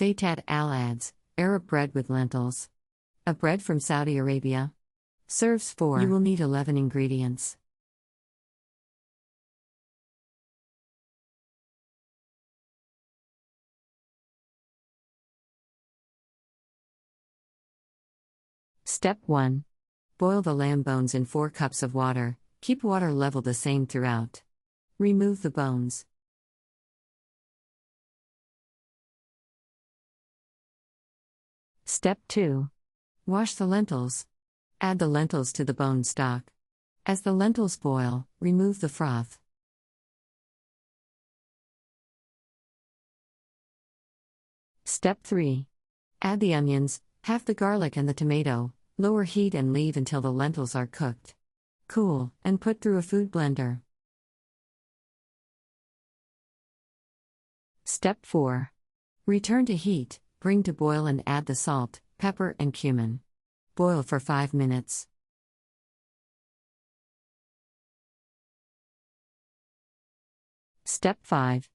Fatat Al-Ads, Arab bread with lentils. A bread from Saudi Arabia. Serves 4. You will need 11 ingredients. Step 1. Boil the lamb bones in 4 cups of water. Keep water level the same throughout. Remove the bones. Step 2. Wash the lentils. Add the lentils to the bone stock. As the lentils boil, remove the froth. Step 3. Add the onions, half the garlic and the tomato. Lower heat and leave until the lentils are cooked. Cool, and put through a food blender. Step 4. Return to heat, bring to boil and add the salt, pepper and cumin. Boil for 5 minutes. Step 5.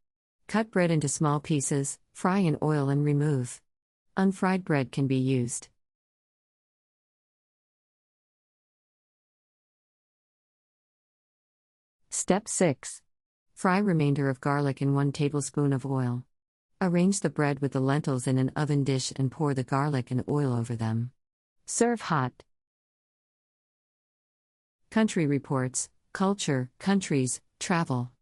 Cut bread into small pieces, fry in oil and remove. Unfried bread can be used. Step 6. Fry remainder of garlic in 1 tablespoon of oil. Arrange the bread with the lentils in an oven dish and pour the garlic and oil over them. Serve hot. Country Reports, Culture, Countries, Travel.